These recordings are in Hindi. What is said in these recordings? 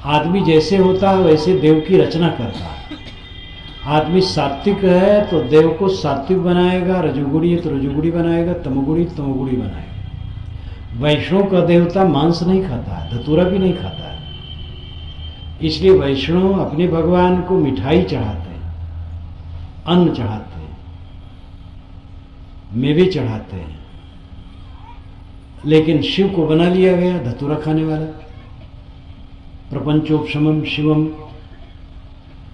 आदमी जैसे होता है वैसे देव की रचना करता है। आदमी सात्विक है तो देव को सात्विक बनाएगा, रजोगुणी है तो रजोगुणी बनाएगा, तमोगुणी तो तमोगुणी बनाएगा। वैष्णव का देवता मांस नहीं खाता है, धतूरा भी नहीं खाता है, इसलिए वैष्णव अपने भगवान को मिठाई चढ़ाते हैं, अन्न चढ़ाते हैं, मेवे चढ़ाते हैं। लेकिन शिव को बना लिया गया धतूरा खाने वाला। प्रपंचोपशमम शिवम,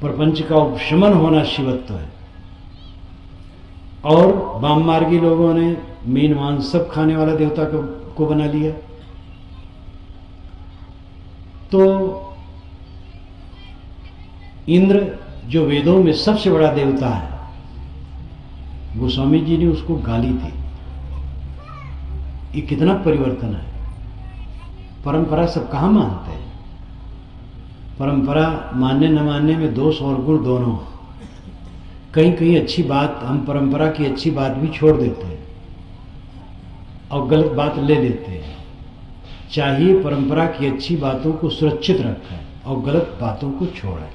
प्रपंच का उपशमन होना शिवत्व है। और वाम मार्गी लोगों ने मीन मांस सब खाने वाला देवता को बना लिया। तो इंद्र जो वेदों में सबसे बड़ा देवता है, गोस्वामी जी ने उसको गाली थी। ये कितना परिवर्तन है। परंपरा सब कहाँ मानते हैं? परंपरा मानने न मानने में दोष और गुण दोनों। कहीं कहीं अच्छी बात, हम परंपरा की अच्छी बात भी छोड़ देते हैं और गलत बात ले लेते हैं। चाहिए परंपरा की अच्छी बातों को सुरक्षित रखें और गलत बातों को छोड़ें।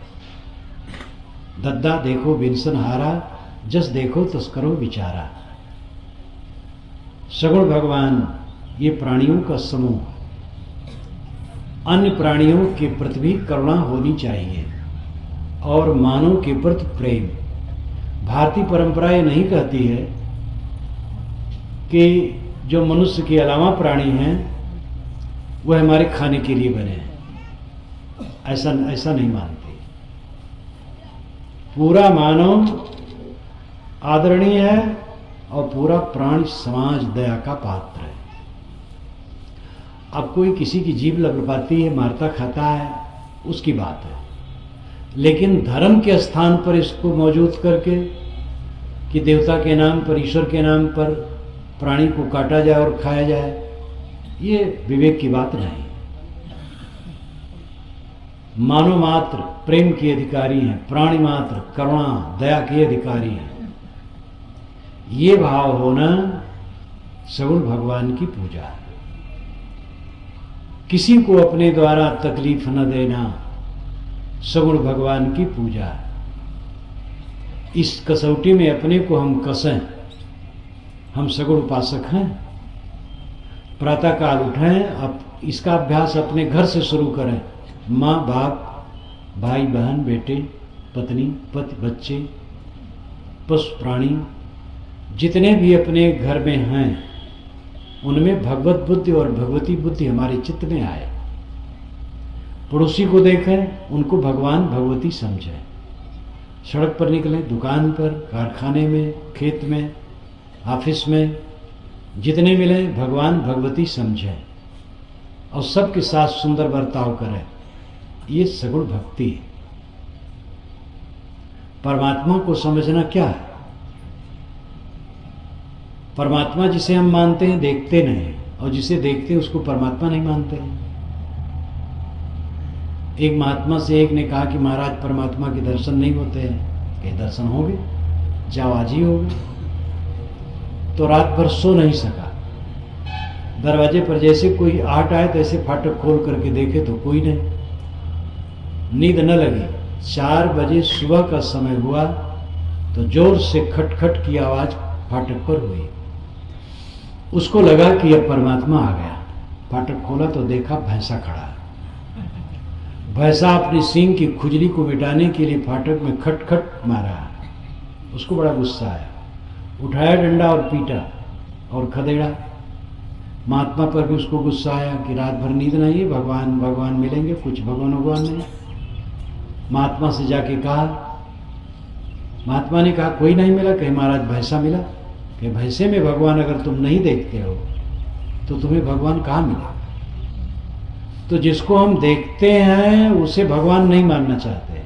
दद्दा देखो बिनसन हारा, जस देखो तस्करो विचारा। सगुण भगवान ये प्राणियों का समूह, अन्य प्राणियों के प्रति भी करुणा होनी चाहिए और मानव के प्रति प्रेम। भारतीय परंपरा ये नहीं कहती है कि जो मनुष्य के अलावा प्राणी हैं वह हमारे खाने के लिए बने हैं, ऐसा नहीं मानती। पूरा मानव आदरणीय है और पूरा प्राणी समाज दया का पात्र है। अब कोई किसी की जीभ लपलपाती है, मारता खाता है, उसकी बात है। लेकिन धर्म के स्थान पर इसको मौजूद करके कि देवता के नाम पर, ईश्वर के नाम पर प्राणी को काटा जाए और खाया जाए, ये विवेक की बात नहीं। मानव मात्र प्रेम के अधिकारी हैं, प्राणी मात्र करुणा दया के अधिकारी हैं। ये भाव होना सगुण भगवान की पूजा है। किसी को अपने द्वारा तकलीफ न देना सगुण भगवान की पूजा है। इस कसौटी में अपने को हम कसें, हम सगुण उपासक हैं। प्रातः काल उठें, अब इसका अभ्यास अपने घर से शुरू करें। माँ बाप, भाई बहन, बेटे, पत्नी, पति, बच्चे, पशु प्राणी जितने भी अपने घर में हैं, उनमें भगवत बुद्धि और भगवती बुद्धि हमारे चित्त में आए। पड़ोसी को देखें, उनको भगवान भगवती समझें। सड़क पर निकलें, दुकान पर, कारखाने में, खेत में, ऑफिस में, जितने मिले भगवान भगवती समझें और सबके साथ सुंदर बर्ताव करें। ये सगुण भक्ति है। परमात्मा को समझना क्या है? परमात्मा जिसे हम मानते हैं देखते नहीं, और जिसे देखते हैं उसको परमात्मा नहीं मानते हैं। एक महात्मा से एक ने कहा कि महाराज परमात्मा के दर्शन नहीं होते हैं। कि दर्शन होंगे, जाओ आज ही होंगे। तो रात भर सो नहीं सका। दरवाजे पर जैसे कोई आहट आए तैसे फाटक खोल करके देखे तो कोई नहीं। नींद न लगी। 4 बजे सुबह का समय हुआ तो जोर से खटखट की आवाज फाटक पर हुई। उसको लगा कि अब परमात्मा आ गया। फाटक खोला तो देखा भैंसा खड़ा है। भैंसा अपनी सींग की खुजली को मिटाने के लिए फाटक में खटखट मारा। उसको बड़ा गुस्सा आया, उठाया डंडा और पीटा और खदेड़ा। महात्मा पर भी उसको गुस्सा आया कि रात भर नींद नहीं, भगवान भगवान मिलेंगे, कुछ भगवान नहीं। महात्मा से जाके कहा, महात्मा ने कहा कोई नहीं मिला। कहे महाराज भैंसा मिला। कि भैंसे में भगवान अगर तुम नहीं देखते हो तो तुम्हें भगवान कहाँ मिला? तो जिसको हम देखते हैं उसे भगवान नहीं मानना चाहते,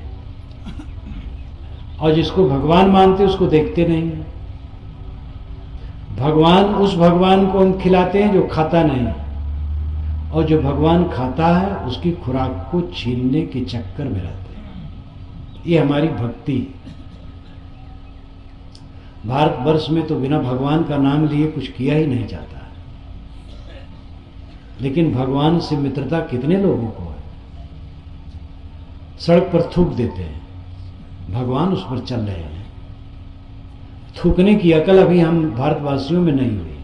और जिसको भगवान मानते उसको देखते नहीं। भगवान, उस भगवान को हम खिलाते हैं जो खाता नहीं, और जो भगवान खाता है उसकी खुराक को छीनने के चक्कर में रहते हैं। ये हमारी भक्ति। भारतवर्ष में तो बिना भगवान का नाम लिए कुछ किया ही नहीं जाता, लेकिन भगवान से मित्रता कितने लोगों को है। सड़क पर थूक देते हैं, भगवान उस पर चल रहे हैं। थूकने की अकल अभी हम भारतवासियों में नहीं हुई।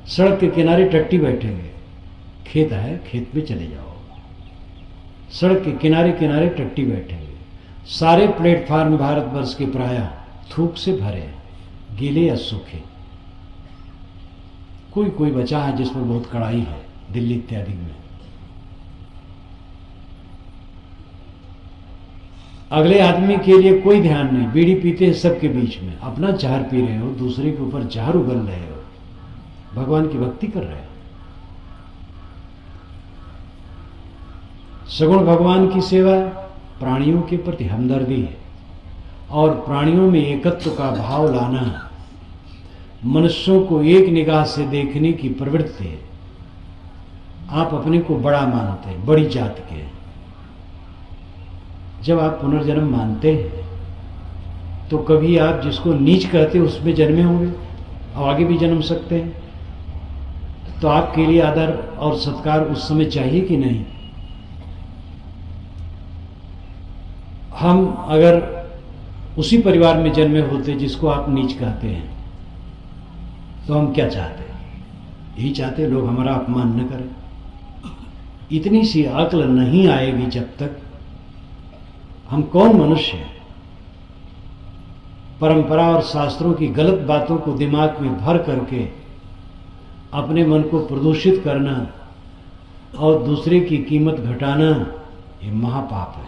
सड़क के किनारे टट्टी बैठेंगे, खेत है खेत में चले जाओ। सड़क के किनारे किनारे टट्टी बैठेंगे। सारे प्लेटफार्म भारतवर्ष के प्रायः थूक से भरे, गीले या सूखे। कोई कोई बचा है जिस पर बहुत कड़ाई है, दिल्ली इत्यादि में। अगले आदमी के लिए कोई ध्यान नहीं, बीड़ी पीते हैं सबके बीच में, अपना जहर पी रहे हो, दूसरे के ऊपर जहर उगल रहे हो, भगवान की भक्ति कर रहे हो। सगुण भगवान की सेवा प्राणियों के प्रति हमदर्दी है और प्राणियों में एकत्व का भाव लाना, मनुष्यों को एक निगाह से देखने की प्रवृत्ति है। आप अपने को बड़ा मानते हैं, बड़ी जात के। जब आप पुनर्जन्म मानते हैं तो कभी आप जिसको नीच कहते हैं उसमें जन्मे होंगे और आगे भी जन्म सकते हैं, तो आपके लिए आदर और सत्कार उस समय चाहिए कि नहीं? हम अगर उसी परिवार में जन्मे होते जिसको आप नीच कहते हैं तो हम क्या चाहते? यही चाहते लोग हमारा अपमान न करें। इतनी सी अक्ल नहीं आएगी जब तक हम कौन मनुष्य हैं। परंपरा और शास्त्रों की गलत बातों को दिमाग में भर करके अपने मन को प्रदूषित करना और दूसरे की कीमत घटाना, ये महापाप है।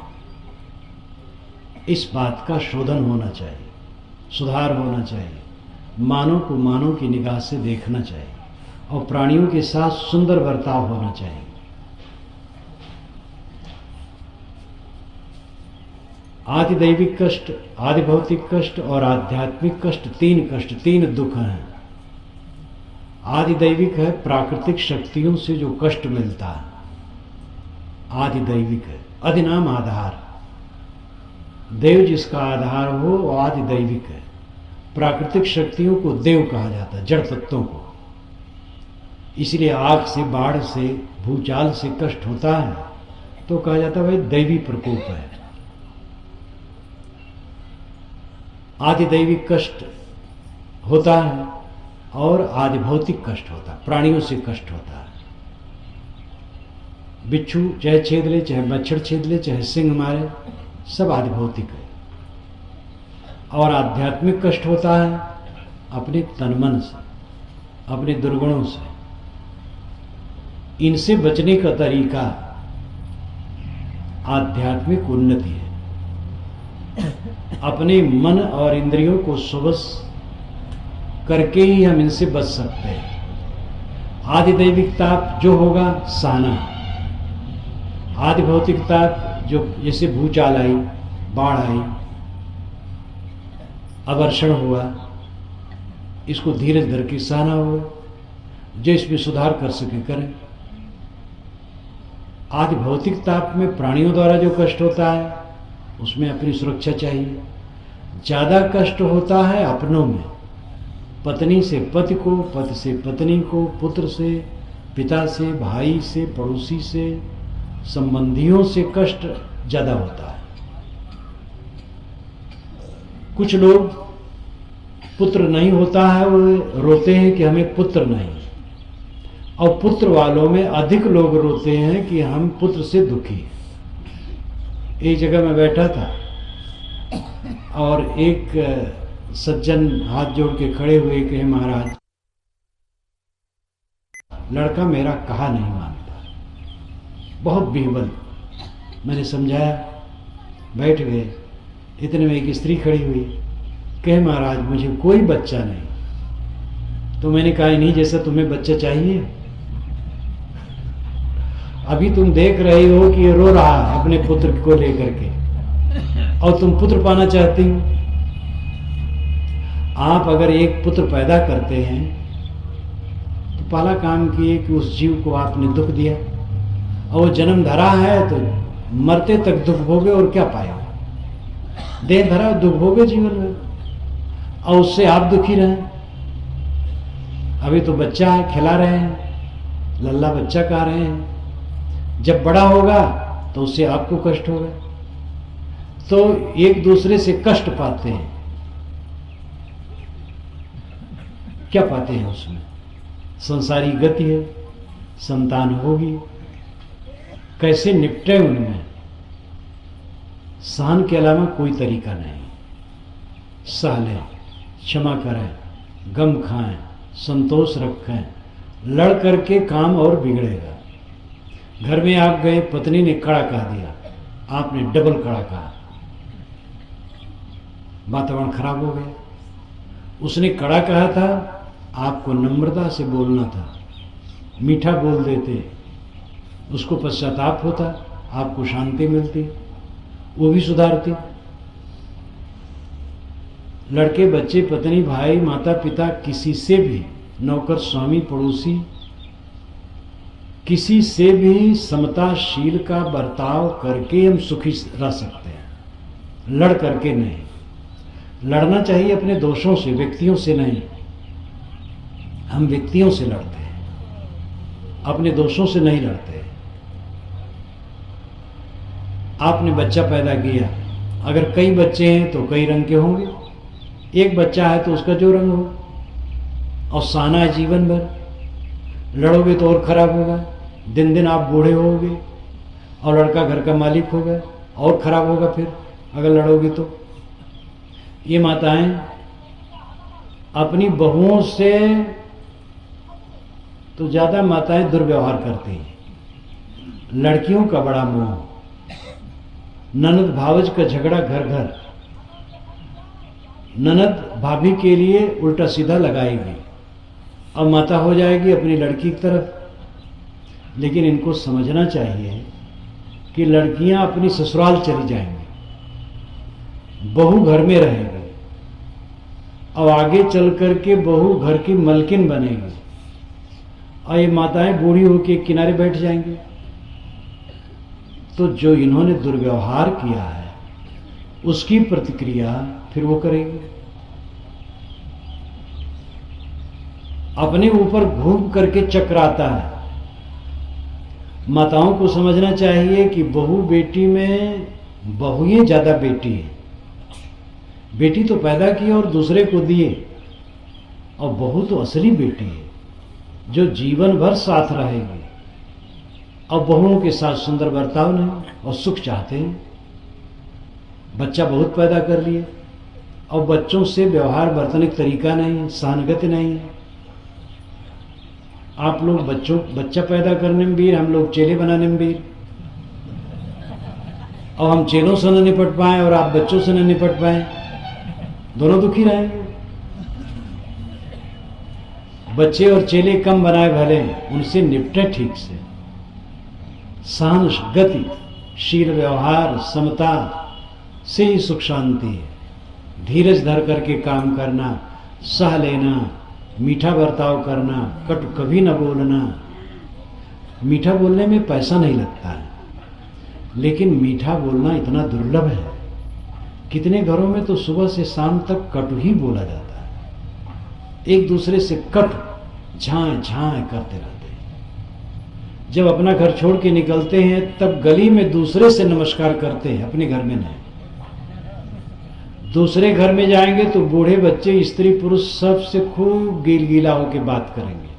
इस बात का शोधन होना चाहिए, सुधार होना चाहिए। मानव को मानव की निगाह से देखना चाहिए और प्राणियों के साथ सुंदर बर्ताव होना चाहिए। आदि दैविक कष्ट, आदि भौतिक कष्ट और आध्यात्मिक कष्ट, तीन कष्ट, तीन दुख हैं। आदि दैविक है प्राकृतिक शक्तियों से जो कष्ट मिलता है, आदि दैविक है। आदि नाम आधार, देव जिसका आधार हो वो आदि दैविक है। प्राकृतिक शक्तियों को देव कहा जाता है, जड़ तत्वों को। इसलिए आग से, बाढ़ से, भूचाल से कष्ट होता है तो कहा जाता है भाई दैवी प्रकोप है। आदि दैविक कष्ट होता है और आदि भौतिक कष्ट होता है, प्राणियों से कष्ट होता है। बिच्छू चाहे छेद ले, चाहे मच्छर छेद ले, चाहे सिंह मारे, सब आदि भौतिक है। और आध्यात्मिक कष्ट होता है अपने तन मन से, अपने दुर्गुणों से। इनसे बचने का तरीका आध्यात्मिक उन्नति है। अपने मन और इंद्रियों को सुवश करके ही हम इनसे बच सकते हैं। आदि दैविक ताप जो होगा सहना, आदि भौतिक ताप जो जैसे भूचाल आई, बाढ़ आई, अवर्षण हुआ, इसको धीरज धर के सहना होगा। जो इसमें सुधार कर सके करें। आदि भौतिक ताप में प्राणियों द्वारा जो कष्ट होता है उसमें अपनी सुरक्षा चाहिए। ज़्यादा कष्ट होता है अपनों में, पत्नी से पति को, पति से पत्नी को, पुत्र से, पिता से, भाई से, पड़ोसी से, संबंधियों से कष्ट ज़्यादा होता है। कुछ लोग पुत्र नहीं होता है वो रोते हैं कि हमें पुत्र नहीं, और पुत्र वालों में अधिक लोग रोते हैं कि हम पुत्र से दुखी हैं। एक जगह मैं बैठा था और एक सज्जन हाथ जोड़ के खड़े हुए कहे, महाराज लड़का मेरा कहा नहीं मानता, बहुत बिहबल। मैंने समझाया, बैठ गए। इतने में एक स्त्री खड़ी हुई, कहे महाराज मुझे कोई बच्चा नहीं। तो मैंने कहा नहीं, जैसा तुम्हें बच्चा चाहिए, अभी तुम देख रहे हो कि ये रो रहा है अपने पुत्र को लेकर के, और तुम पुत्र पाना चाहती हो। आप अगर एक पुत्र पैदा करते हैं तो पहला काम किए कि उस जीव को आपने दुख दिया, और वो जन्म धरा है तो मरते तक दुख भोगे और क्या पाया। देह धरा दुख भोगे जीवन में, और उससे आप दुखी रहे। अभी तो बच्चा है, खिला रहे हैं, लल्ला बच्चा खा रहे हैं। जब बड़ा होगा तो उससे आपको कष्ट होगा। तो एक दूसरे से कष्ट पाते हैं। क्या पाते हैं उसमें? संसारी गति है, संतान होगी, कैसे निपटे उनमें? सहन के अलावा कोई तरीका नहीं। सह लें, क्षमा करें, गम खाएं, संतोष रखें, लड़ करके काम और बिगड़ेगा। घर में आप गए, पत्नी ने कड़ा कह दिया, आपने डबल कड़ा कहा, वातावरण खराब हो गया। उसने कड़ा कहा था, आपको नम्रता से बोलना था, मीठा बोल देते, उसको पश्चाताप होता, आपको शांति मिलती, वो भी सुधारती। लड़के, बच्चे, पत्नी, भाई, माता पिता, किसी से भी, नौकर, स्वामी, पड़ोसी, किसी से भी समताशील का बर्ताव करके हम सुखी रह सकते हैं, लड़ करके नहीं। लड़ना चाहिए अपने दोषों से, व्यक्तियों से नहीं। हम व्यक्तियों से लड़ते हैं, अपने दोषों से नहीं लड़ते। आपने बच्चा पैदा किया, अगर कई बच्चे हैं तो कई रंग के होंगे, एक बच्चा है तो उसका जो रंग हो, और सहना है जीवन भर। लड़ोगे तो और खराब होगा, दिन दिन आप बूढ़े होगे और लड़का घर का मालिक होगा, और खराब होगा फिर अगर लड़ोगे तो। ये माताएं अपनी बहुओं से तो ज्यादा माताएं दुर्व्यवहार करती हैं। लड़कियों का बड़ा मोह, ननद भावज का झगड़ा घर घर, ननद भाभी के लिए उल्टा सीधा लगाएगी, अब माता हो जाएगी अपनी लड़की की तरफ। लेकिन इनको समझना चाहिए कि लड़कियां अपनी ससुराल चली जाएंगी, बहू घर में रहेगी, और आगे चल करके बहू घर की मलकिन बनेगी, और ये माताएं बूढ़ी होकर किनारे बैठ जाएंगी। तो जो इन्होंने दुर्व्यवहार किया है उसकी प्रतिक्रिया फिर वो करेगी। अपने ऊपर घूम करके चक्र आता है। माताओं को समझना चाहिए कि बहू बेटी में बहुएं ज्यादा बेटी है। बेटी तो पैदा की और दूसरे को दिए, और बहू तो असली बेटी है जो जीवन भर साथ रहेगी। और बहुओं के साथ सुंदर बर्ताव नहीं और सुख चाहते हैं। बच्चा बहुत पैदा कर लिए और बच्चों से व्यवहार बर्तने का तरीका नहीं है, सहानुभूति नहीं है। आप लोग बच्चा पैदा करने में वीर, हम लोग चेले बनाने में वीर। और हम चेलों से न निपट पाए और आप बच्चों से न निपट पाए, दोनों दुखी रहेंगे। बच्चे और चेले कम बनाए भले, उनसे निपटे ठीक से। सहन, गति, शील, व्यवहार, समता से ही सुख शांति है। धीरज धर करके काम करना, सह लेना, मीठा बर्ताव करना, कटु कभी न बोलना। मीठा बोलने में पैसा नहीं लगता है, लेकिन मीठा बोलना इतना दुर्लभ है। कितने घरों में तो सुबह से शाम तक कटु ही बोला जाता है, एक दूसरे से कटु झाएं झाएं करते रहते हैं। जब अपना घर छोड़ के निकलते हैं तब गली में दूसरे से नमस्कार करते हैं, अपने घर में नहीं। दूसरे घर में जाएंगे तो बूढ़े बच्चे स्त्री पुरुष सबसे खूब गिलगिला होकर बात करेंगे,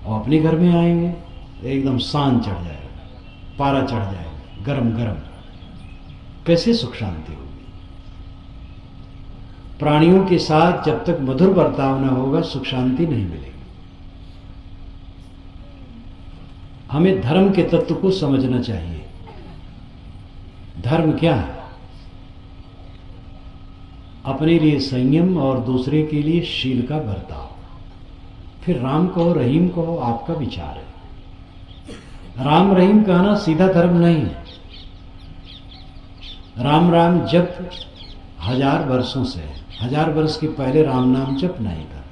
और अपने घर में आएंगे तो एकदम शान चढ़ जाएगा, पारा चढ़ जाएगा, गरम गरम। कैसे सुख शांति होगी? प्राणियों के साथ जब तक मधुर बर्ताव न होगा सुख शांति नहीं मिलेगी। हमें धर्म के तत्व को समझना चाहिए। धर्म क्या है? अपने लिए संयम और दूसरे के लिए शील का बर्ताव। फिर राम कहो रहीम कहो, आपका विचार है। राम रहीम कहना सीधा धर्म नहीं है। राम राम जप 1000 वर्षों से है। 1000 वर्ष के पहले राम नाम जप नहीं था।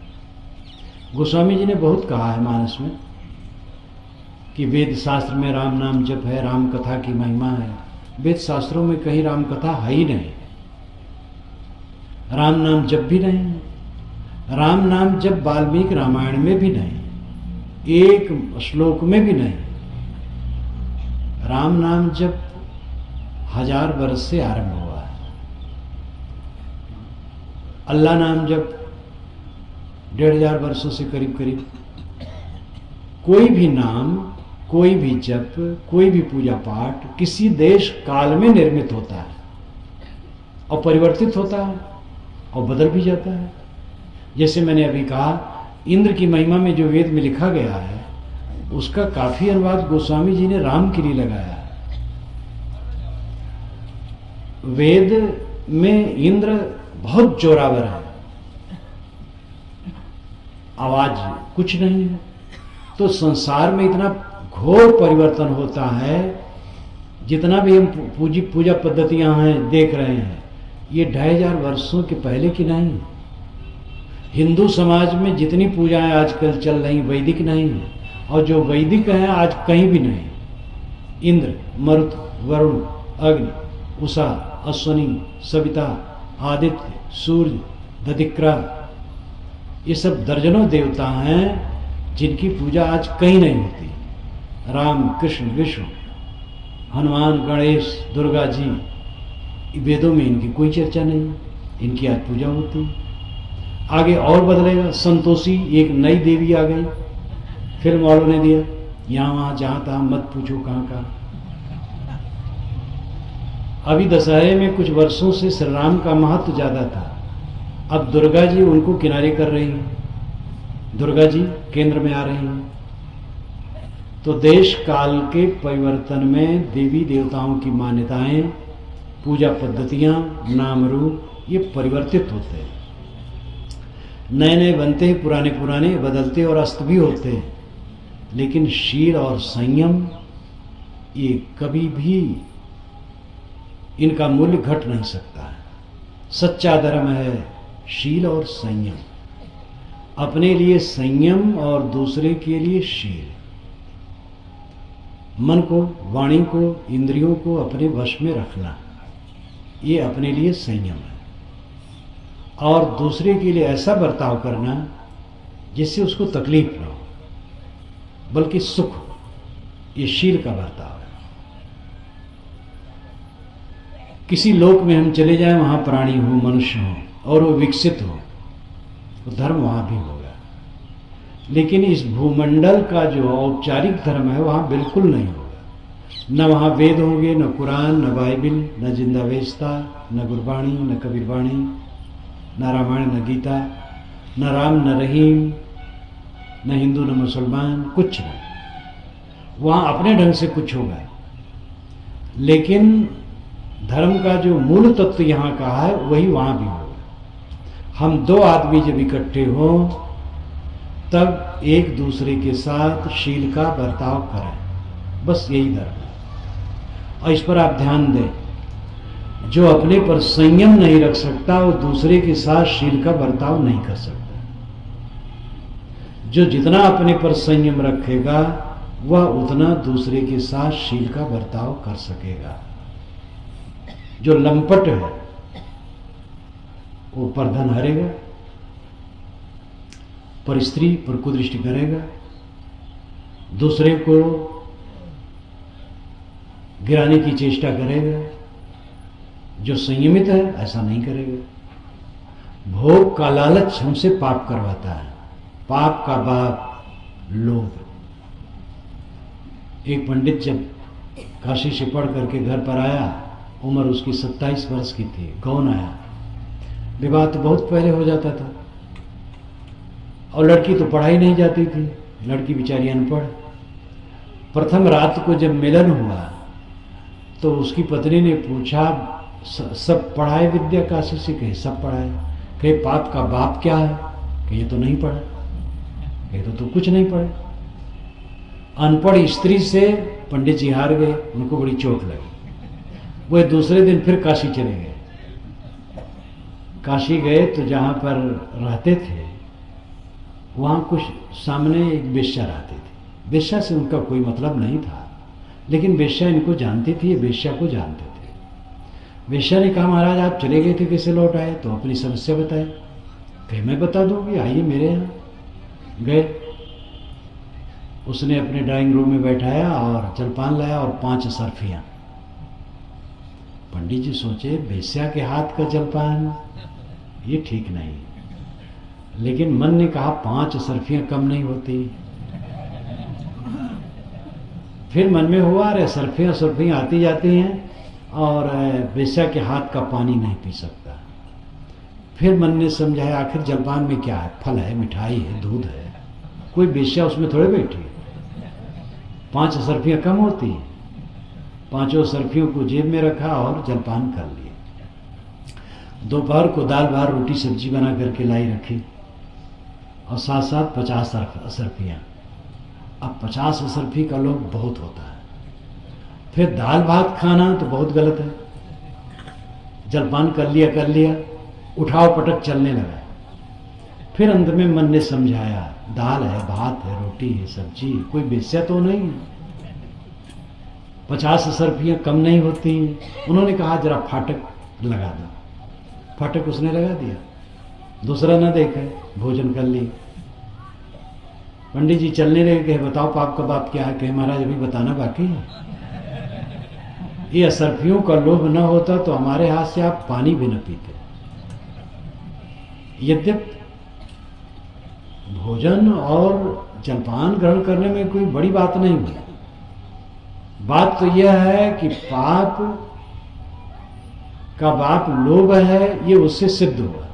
गोस्वामी जी ने बहुत कहा है मानस में कि वेद शास्त्र में राम नाम जप है, राम कथा की महिमा है। वेद शास्त्रों में कहीं राम कथा है ही नहीं, राम नाम जप भी नहीं, राम नाम जप वाल्मीकि रामायण में भी नहीं, एक श्लोक में भी नहीं। राम नाम जब 1000 वर्ष से आरंभ हुआ है, अल्लाह नाम जब 1500 वर्षों से करीब करीब। कोई भी नाम, कोई भी जप, कोई भी पूजा पाठ किसी देश काल में निर्मित होता है और परिवर्तित होता है और बदल भी जाता है। जैसे मैंने अभी कहा, इंद्र की महिमा में जो वेद में लिखा गया है उसका काफी अनुवाद गोस्वामी जी ने राम के लिए लगाया है। वेद में इंद्र बहुत जोरावर है, आवाज कुछ नहीं है। तो संसार में इतना घोर परिवर्तन होता है, जितना भी हम पूजा पद्धतियां हैं देख रहे हैं, ये 2500 वर्षों के पहले की नहीं। हिंदू समाज में जितनी पूजाएं आजकल चल रही वैदिक नहीं है, और जो वैदिक है आज कहीं भी नहीं। इंद्र, मरुत, वरुण, अग्नि, उषा, अश्वनी, सविता, आदित्य, सूर्य, दधिक्रा, ये सब दर्जनों देवता हैं जिनकी पूजा आज कहीं नहीं होती। राम, कृष्ण, विष्णु, हनुमान, गणेश, दुर्गा जी, वेदों में इनकी कोई चर्चा नहीं, इनकी आज पूजा होती। आगे और बदलेगा, संतोषी एक नई देवी आ गई, फिल्म वालों ने दिया, यहाँ वहाँ जहाँ तहाँ मत पूछो कहाँ कहाँ। अभी दशहरे में कुछ वर्षों से श्री राम का महत्व ज्यादा था, अब दुर्गा जी उनको किनारे कर रही हैं, दुर्गा जी केंद्र में आ रही हैं। तो देश काल के परिवर्तन में देवी देवताओं की मान्यताएं, पूजा पद्धतियां, नाम रूप ये परिवर्तित होते हैं, नए नए बनते हैं, पुराने पुराने बदलते और अस्त भी होते हैं। लेकिन शील और संयम ये कभी भी इनका मूल्य घट नहीं सकता है। सच्चा धर्म है शील और संयम, अपने लिए संयम और दूसरे के लिए शील। मन को, वाणी को, इंद्रियों को अपने वश में रखना, ये अपने लिए संयम है। और दूसरे के लिए ऐसा बर्ताव करना जिससे उसको तकलीफ न हो बल्कि सुख हो, ये शील का बर्ताव है। किसी लोक में हम चले जाएं, वहां प्राणी हो, मनुष्य हो और वो विकसित हो, तो धर्म वहां भी होगा। लेकिन इस भूमंडल का जो औपचारिक धर्म है वहां बिल्कुल नहीं होगा। न वहां वेद होंगे, न कुरान, न बाइबिल, न जिंदावेस्ता, न गुरबाणी, न कबीरबाणी, न रामायण, न गीता, न राम, न रहीम, न हिंदू, न मुसलमान, कुछ नहीं। वहां अपने ढंग से कुछ होगा, लेकिन धर्म का जो मूल तत्व यहाँ का है वही वहां भी होगा। हम दो आदमी जब इकट्ठे हों तब एक दूसरे के साथ शील का बर्ताव करें, बस यही धर्म है। और इस पर आप ध्यान दें, जो अपने पर संयम नहीं रख सकता वो दूसरे के साथ शील का बर्ताव नहीं कर सकता। जो जितना अपने पर संयम रखेगा वह उतना दूसरे के साथ शील का बर्ताव कर सकेगा। जो लंपट है वो परधन हरेगा, पर स्त्री पर कुदृष्टि करेगा, दूसरे को गिराने की चेष्टा करेगा। जो संयमित है ऐसा नहीं करेगा। भोग का लालच हमसे पाप करवाता है, पाप का बाप लोभ। एक पंडित जब काशी से पढ़ करके घर पर आया, उम्र उसकी 27 वर्ष की थी, गौन आया। विवाह तो बहुत पहले हो जाता था और लड़की तो पढ़ाई नहीं जाती थी, लड़की बेचारी अनपढ़। प्रथम रात को जब मिलन हुआ तो उसकी पत्नी ने पूछा, सब पढ़ाए विद्या काशी से? कहे सब पढ़ाए। कहे पाप का बाप क्या है? कहे ये तो नहीं पढ़ा। कहे तो कुछ नहीं पढ़े। अनपढ़ स्त्री से पंडित जी हार गए, उनको बड़ी चोट लगी। वो दूसरे दिन फिर काशी चले गए। काशी गए तो जहाँ पर रहते थे वहाँ कुछ सामने एक वेश्या रहती थी। वेश्या से उनका कोई मतलब नहीं था, लेकिन वेश्या इनको जानती थी, ये वेश्या को जानते थे। वेश्या ने कहा, महाराज आप चले गए थे, कैसे लौट आए? तो अपनी समस्या बताए। कहे मैं बता दूंगी, आइए मेरे यहाँ। गए, उसने अपने ड्राइंग रूम में बैठाया और जलपान लाया और 5 सरफियाँ। पंडित जी सोचे बेश्या के हाथ का जलपान, ये ठीक नहीं, लेकिन मन ने कहा 5 सरफियाँ कम नहीं होती। फिर मन में हुआ अरे सरफियाँ आती जाती हैं और बेश्या के हाथ का पानी नहीं पी सकता। फिर मन ने समझाया आखिर जलपान में क्या है, फल है, मिठाई है, दूध है, कोई बेश्या उसमें थोड़े बैठी। 5 सरफियाँ कम होती, 5 सरफियों को जेब में रखा और जलपान कर लिए। दोपहर को दाल भात रोटी सब्जी बना करके लाई रखी और साथ साथ 50 सरफियाँ। अब 50 सरफी का लोग बहुत होता है, फिर दाल भात खाना तो बहुत गलत है। जलपान कर लिया, उठाव पटक चलने लगा। फिर अंत में मन ने समझाया दाल है, भात है, रोटी है, सब्जी, कोई बेस्या तो नहीं है, 50 सरफियाँ कम नहीं होती। उन्होंने कहा जरा फाटक लगा दो। फाटक उसने लगा दिया, दूसरा न देखे, भोजन कर ली। पंडित जी चलने लगे, कहे बताओ पाप का बाप क्या है? कहे महाराज अभी बताना बाकी है। ये असरफियों का लोभ न होता तो हमारे हाथ से आप पानी भी न पीते। यद्यपि भोजन और जलपान ग्रहण करने में कोई बड़ी बात नहीं हुई, बात तो यह है कि पाप का बाप लोभ है, ये उससे सिद्ध हुआ।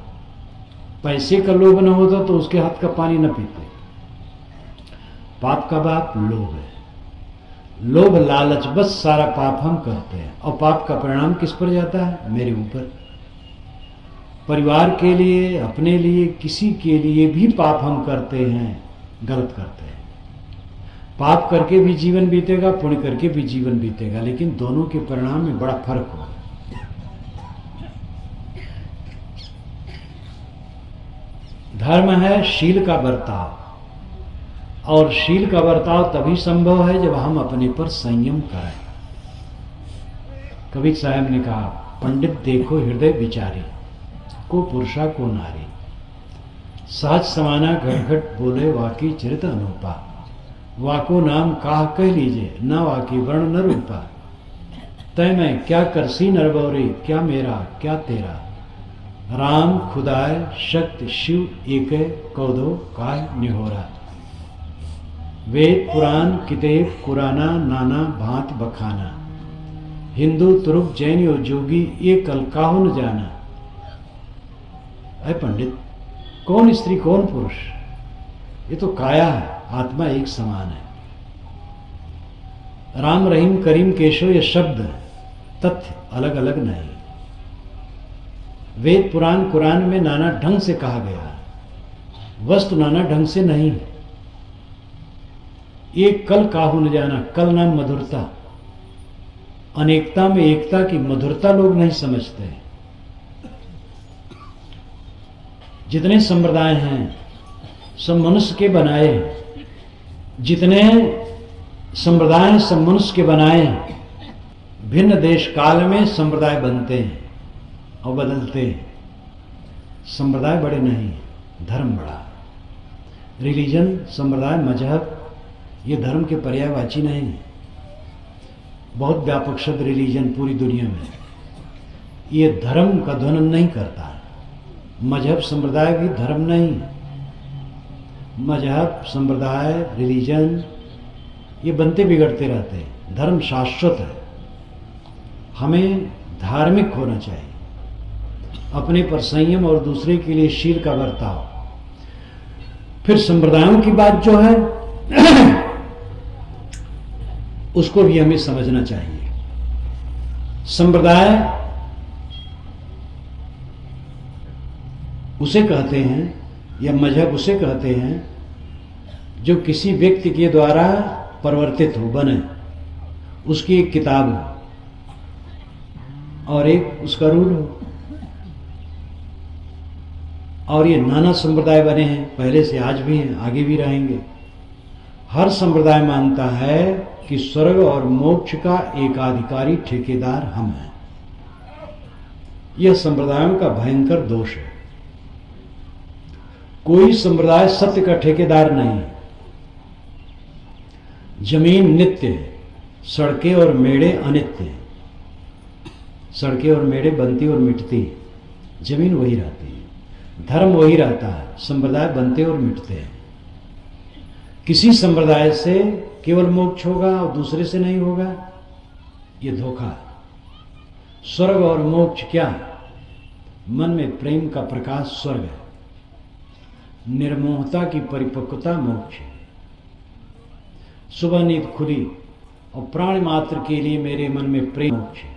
पैसे का लोभ न होता तो उसके हाथ का पानी न पीते। पाप का बाप लोभ है, लोभ लालच, बस सारा पाप हम करते हैं। और पाप का परिणाम किस पर जाता है? मेरे ऊपर। परिवार के लिए, अपने लिए, किसी के लिए भी पाप हम करते हैं, गलत करते हैं। पाप करके भी जीवन बीतेगा, पुण्य करके भी जीवन बीतेगा, लेकिन दोनों के परिणाम में बड़ा फर्क होगा। धर्म है शील का बर्ताव, और शील का बर्ताव तभी संभव है जब हम अपने पर संयम करें। कबीर साहब ने कहा पंडित देखो हृदय विचारी, को पुरुषा को नारी, सहज समाना घट घट बोले वाकी चरित अनुपा, वाको नाम काह कह लीजिए न वाकी वर्ण न रूपा, तय मैं क्या करसी नरबौरी, क्या मेरा क्या तेरा, राम खुदाय शक्ति शिव एक कौदो काय निहोरा, वेद पुराण किताब कुराना नाना भांत बखाना, हिंदू तुरुक जैन और जोगी ये कल काहू न जाना। अरे पंडित कौन स्त्री कौन पुरुष, ये तो काया है, आत्मा एक समान है। राम रहीम करीम केशव ये शब्द है, तथ्य अलग अलग नहीं। वेद पुराण कुरान में नाना ढंग से कहा गया है, वस्तु नाना ढंग से नहीं है। एक कल काहू न जाना, कल नाम मधुरता, अनेकता में एकता की मधुरता लोग नहीं समझते। जितने संप्रदाय हैं सब मनुष्य के बनाए, जितने संप्रदाय हैं सब मनुष्य के बनाए। भिन्न देश काल में संप्रदाय बनते हैं और बदलते हैं। संप्रदाय बड़े नहीं, धर्म बड़ा। रिलीजन, संप्रदाय, मजहब ये धर्म के पर्यायवाची नहीं है। बहुत व्यापक शब्द रिलीजन पूरी दुनिया में, ये धर्म का ध्वनित नहीं करता। मजहब संप्रदाय भी धर्म नहीं है। मजहब संप्रदाय रिलीजन ये बनते बिगड़ते रहते हैं, धर्म शाश्वत है। हमें धार्मिक होना चाहिए, अपने पर संयम और दूसरे के लिए शील का बर्ताव। फिर संप्रदायों की बात जो है उसको भी हमें समझना चाहिए। संप्रदाय उसे कहते हैं या मजहब उसे कहते हैं जो किसी व्यक्ति के द्वारा परिवर्तित हो, बने। उसकी एक किताब हो और एक उसका रूल हो। और ये नाना संप्रदाय बने हैं, पहले से, आज भी हैं, आगे भी रहेंगे। हर संप्रदाय मानता है कि स्वर्ग और मोक्ष का एकाधिकारी ठेकेदार हम हैं। यह संप्रदायों का भयंकर दोष है। कोई संप्रदाय सत्य का ठेकेदार नहीं है। जमीन नित्य है, सड़कें और मेड़े अनित्य हैं। सड़कें और मेड़े बनती और मिटती, जमीन वही रहती है, धर्म वही रहता है, संप्रदाय बनते और मिटते हैं। किसी संप्रदाय से केवल मोक्ष होगा और दूसरे से नहीं होगा, ये धोखा है। स्वर्ग और मोक्ष क्या? मन में प्रेम का प्रकाश स्वर्ग है, निर्मोहता की परिपक्वता मोक्ष है। सुबह नींद खुली और प्राण मात्र के लिए मेरे मन में प्रेम मोक्ष है।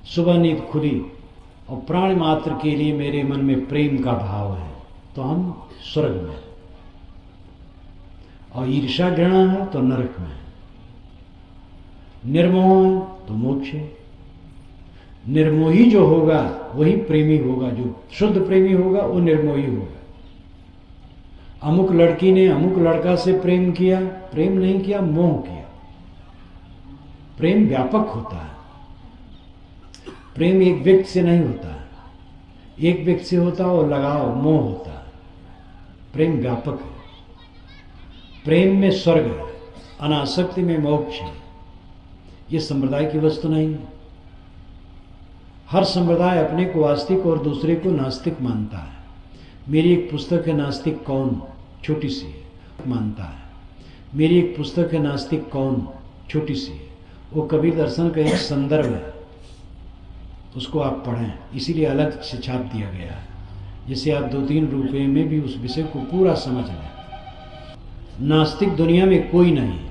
सुबह नींद खुली और प्राण मात्र के लिए मेरे मन में प्रेम का भाव है, तो हम स्वर्ग में। और ईर्ष्या घृणा है तो नरक में। निर्मोह है तो मोक्ष है। निर्मोही जो होगा वही प्रेमी होगा, जो शुद्ध प्रेमी होगा वो निर्मोही होगा। अमुक लड़की ने अमुक लड़का से प्रेम किया, प्रेम नहीं किया, मोह किया। प्रेम व्यापक होता है, प्रेम एक व्यक्ति से नहीं होता है। एक व्यक्ति से होता है और लगाव मोह होता है। प्रेम व्यापक है। प्रेम में स्वर्ग है, अनासक्ति में मोक्ष है। ये संप्रदाय की वस्तु नहीं है। हर संप्रदाय अपने को आस्तिक और दूसरे को नास्तिक मानता है। मेरी एक पुस्तक है नास्तिक कौन, छोटी सी है, मानता है। मेरी एक पुस्तक है नास्तिक कौन, छोटी सी है। वो कबीर दर्शन का एक संदर्भ है, उसको आप पढ़ें, इसीलिए अलग से छाप दिया गया है, जिससे आप 2-3 रुपये में भी उस विषय को पूरा समझ लें। नास्तिक दुनिया में कोई नहीं है।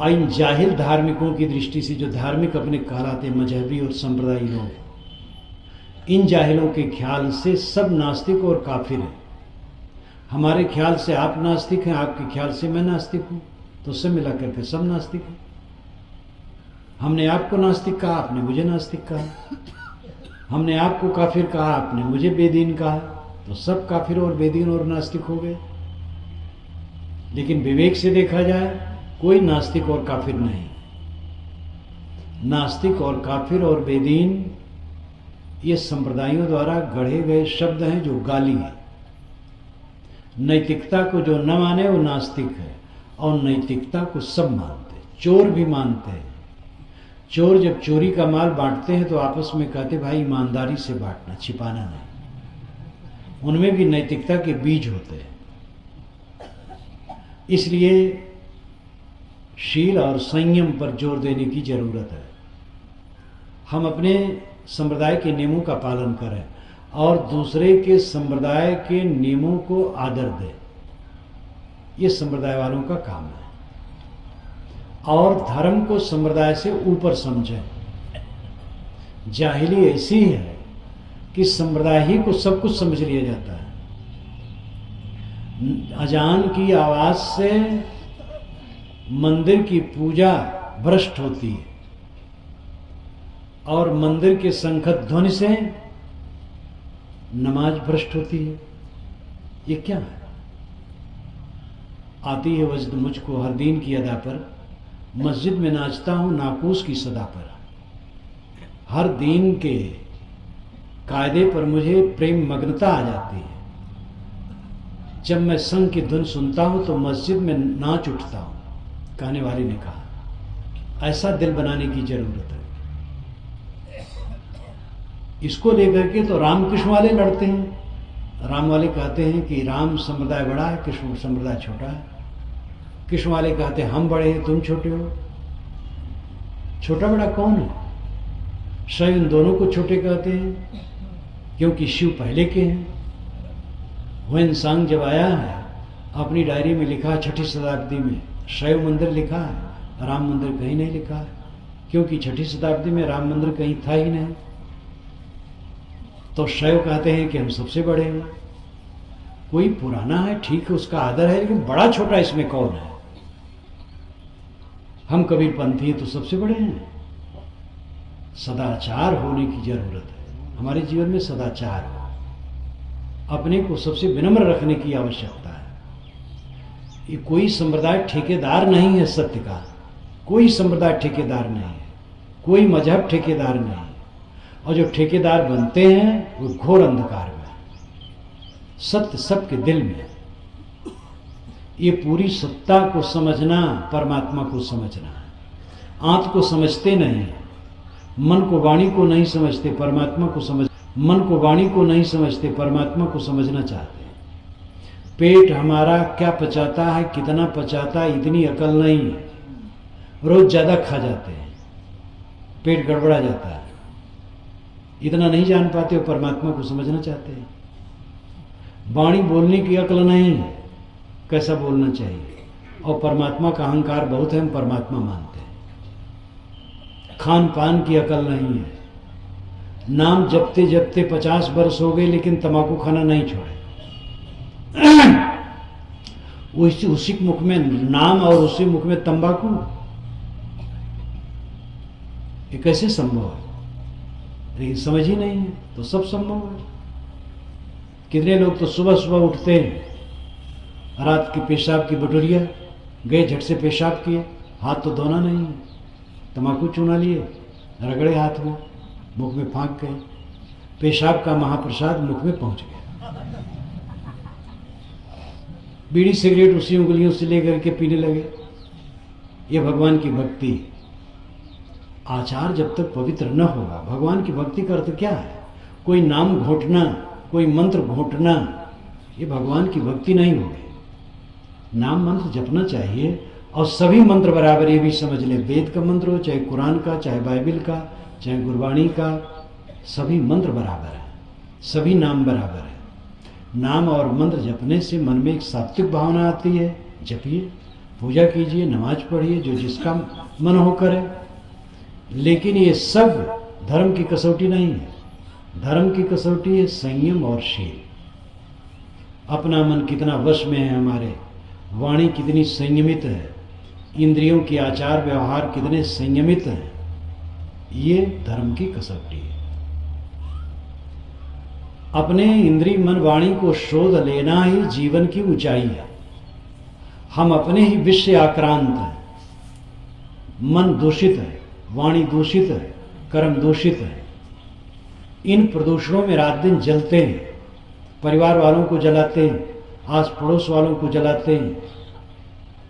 इन जाहिल धार्मिकों की दृष्टि से, जो धार्मिक अपने कहलाते मजहबी और संप्रदायी लोग, इन जाहिलों के ख्याल से सब नास्तिक और काफिर हैं। हमारे ख्याल से आप नास्तिक हैं, आपके ख्याल से मैं नास्तिक हूं, तो सब मिला करके सब नास्तिक हैं। हमने आपको नास्तिक कहा, आपने मुझे नास्तिक कहा। हमने आपको काफिर कहा, आपने मुझे बेदीन कहा, तो सब काफिर और बेदीन और नास्तिक हो गए। लेकिन विवेक से देखा जाए, कोई नास्तिक और काफिर नहीं। नास्तिक और काफिर और बेदीन ये संप्रदायों द्वारा गढ़े गए शब्द हैं, जो गाली है। नैतिकता को जो न माने वो नास्तिक है, और नैतिकता को सब मानते, चोर भी मानते हैं। चोर जब चोरी का माल बांटते हैं तो आपस में कहते भाई ईमानदारी से बांटना, छिपाना नहीं। उनमें भी नैतिकता के बीज होते हैं। इसलिए शील और संयम पर जोर देने की जरूरत है। हम अपने संप्रदाय के नियमों का पालन करें और दूसरे के संप्रदाय के नियमों को आदर दें। ये संप्रदाय वालों का काम है। और धर्म को संप्रदाय से ऊपर समझें। जाहिली ऐसी है कि संप्रदाय ही को सब कुछ समझ लिया जाता है। अजान की आवाज से मंदिर की पूजा भ्रष्ट होती है, और मंदिर के शंखत ध्वनि से नमाज भ्रष्ट होती है। ये क्या है? आती है वजद मुझको हर दिन की अदा पर, मस्जिद में नाचता हूं नाकूस की सदा पर। हर दिन के कायदे पर मुझे प्रेम मग्नता आ जाती है। जब मैं संग की धुन सुनता हूं तो मस्जिद में नाच उठता हूं। कहने वाले ने कहा, ऐसा दिल बनाने की जरूरत है। इसको लेकर के तो रामकृष्ण वाले लड़ते हैं। राम वाले कहते हैं कि राम संप्रदाय बड़ा है, कृष्ण संप्रदाय छोटा है। कृष्ण वाले कहते हैं हम बड़े हैं, तुम छोटे हो। छोटा बड़ा कौन है? शैव इन दोनों को छोटे कहते हैं, क्योंकि शिव पहले के हैं। ह्वेनसांग जब आया है, अपनी डायरी में लिखा 6ठी शताब्दी में शैव मंदिर लिखा है, राम मंदिर कहीं नहीं लिखा है, क्योंकि 6ठी शताब्दी में राम मंदिर कहीं था ही नहीं। तो शैव कहते हैं कि हम सबसे बड़े हैं। कोई पुराना है ठीक है, उसका आदर है, लेकिन बड़ा छोटा इसमें कौन है? हम कबीरपंथी हैं तो सबसे बड़े हैं। सदाचार होने की जरूरत है। हमारे जीवन में सदाचार हो, अपने को सबसे विनम्र रखने की आवश्यकता है। ये कोई संप्रदाय ठेकेदार नहीं है सत्य का। कोई संप्रदाय ठेकेदार नहीं है, कोई मजहब ठेकेदार नहीं है। और जो ठेकेदार बनते हैं वो घोर अंधकार में। सत्य सबके दिल में। ये पूरी सत्ता को समझना परमात्मा को समझना है। आंत को समझते नहीं, मन को वाणी को नहीं समझते, परमात्मा को समझ, मन को वाणी को नहीं समझते, परमात्मा को समझना चाहते हैं। पेट हमारा क्या पचाता है, कितना पचाता है, इतनी अकल नहीं है। रोज ज्यादा खा जाते हैं, पेट गड़बड़ा जाता है, इतना नहीं जान पाते हो, परमात्मा को समझना चाहते हैं। वाणी बोलने की अकल नहीं है, कैसा बोलना चाहिए, और परमात्मा का अहंकार बहुत है, हम परमात्मा मानते हैं। खान पान की अकल नहीं है, नाम जपते जपते 50 वर्ष हो गए लेकिन तंबाकू खाना नहीं छोड़े। उसी मुख में नाम और उसी मुख में तंबाकू, ये कैसे संभव है? लेकिन समझ ही नहीं है तो सब संभव है। कितने लोग तो सुबह सुबह उठते हैं, रात की पेशाब की बटोरिया गए, झट से पेशाब किए, हाथ तो धोना नहीं है, तंबाकू चूना लिए, रगड़े हाथ में, मुख में फांक गए, पेशाब का महाप्रसाद मुख में पहुंच गया। बीड़ी सिगरेट उसी उंगलियों से लेकर के पीने लगे। ये भगवान की भक्ति। आचार जब तक पवित्र न होगा, भगवान की भक्ति का अर्थ क्या है? कोई नाम घोटना, कोई मंत्र घोटना, ये भगवान की भक्ति नहीं होगी। नाम मंत्र जपना चाहिए, और सभी मंत्र बराबर, ये भी समझ ले, वेद का मंत्र हो, चाहे कुरान का, चाहे बाइबल का, चाहे गुरबाणी का, सभी मंत्र बराबर है, सभी नाम बराबर है। नाम और मंत्र जपने से मन में एक सात्विक भावना आती है। जपिए, पूजा कीजिए, नमाज पढ़िए, जो जिसका मन हो करे। लेकिन ये सब धर्म की कसौटी नहीं है। धर्म की कसौटी है संयम और शील। अपना मन कितना वश में है हमारे, वाणी कितनी संयमित है, इंद्रियों के आचार व्यवहार कितने संयमित हैं, ये धर्म की कसौटी है। अपने इंद्रिय मन वाणी को शोध लेना ही जीवन की ऊंचाई है। हम अपने ही विष से आक्रांत हैं। मन दूषित है, वाणी दूषित है, कर्म दूषित है। इन प्रदूषणों में रात दिन जलते हैं, परिवार वालों को जलाते हैं, आस पड़ोस वालों को जलाते हैं,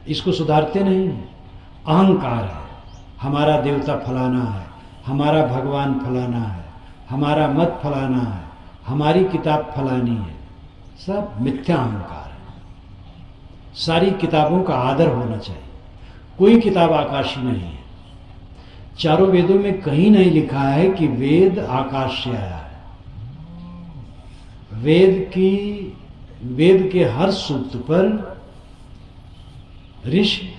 इसको सुधारते नहीं। अहंकार है, हमारा देवता फलाना है, हमारा भगवान फलाना है, हमारा मत फलाना है, हमारी किताब फलानी है, सब मिथ्या अहंकार है। सारी किताबों का आदर होना चाहिए। कोई किताब आकाशी नहीं है। चारों वेदों में कहीं नहीं लिखा है कि वेद आकाश से आया है। वेद के हर सूक्त पर ऋषि,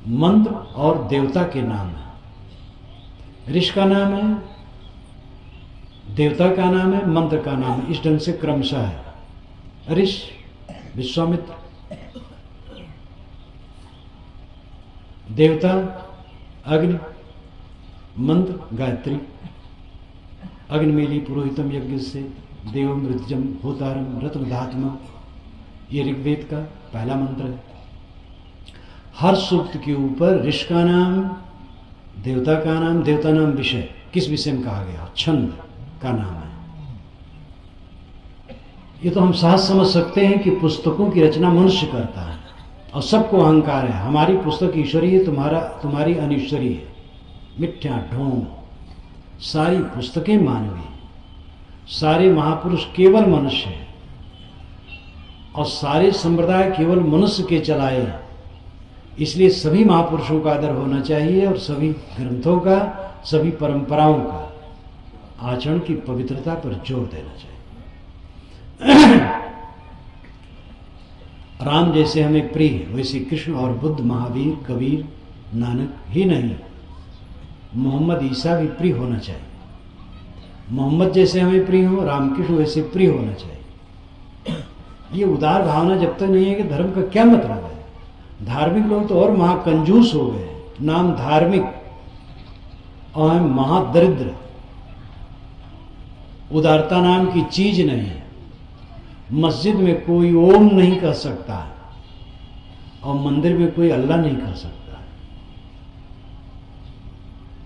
मंत्र और देवता के नाम है। ऋषि का नाम है, देवता का नाम है, मंत्र का नाम है, इस ढंग से क्रमशः है। ऋषि विश्वामित्र, देवता अग्नि, मंत्र गायत्री। अग्निमेली पुरोहितम यज्ञ से देवम ऋतजम होतारम रत्नधात्मा, ये ऋग्वेद का पहला मंत्र है। हर सूक्त के ऊपर ऋषि का नाम, देवता का नाम, देवता नाम विषय, किस विषय में कहा गया, छंद का नाम है। ये तो हम सहज समझ सकते हैं कि पुस्तकों की रचना मनुष्य करता है और सबको अहंकार है, हमारी पुस्तक ईश्वरी है, तुम्हारी अनिश्वरी है। मिथ्या ढोंग। सारी पुस्तकें मानवीय, सारे महापुरुष केवल मनुष्य हैं और सारे संप्रदाय केवल मनुष्य के चलाए हैं। इसलिए सभी महापुरुषों का आदर होना चाहिए और सभी ग्रंथों का, सभी परंपराओं का आचरण की पवित्रता पर जोर देना चाहिए। राम जैसे हमें प्रिय है, वैसे कृष्ण और बुद्ध, महावीर, कबीर, नानक ही नहीं, मोहम्मद ईसा भी प्रिय होना चाहिए। मोहम्मद जैसे हमें प्रिय हो, रामकृष्ण वैसे प्रिय होना चाहिए। ये उदार भावना जब तक नहीं है कि धर्म का क्या मतलब है। धार्मिक लोग तो और महाकंजूस हो गए, नाम धार्मिक और हम महादरिद्र। उदारता नाम की चीज नहीं है। मस्जिद में कोई ओम नहीं कह सकता और मंदिर में कोई अल्लाह नहीं कह सकता।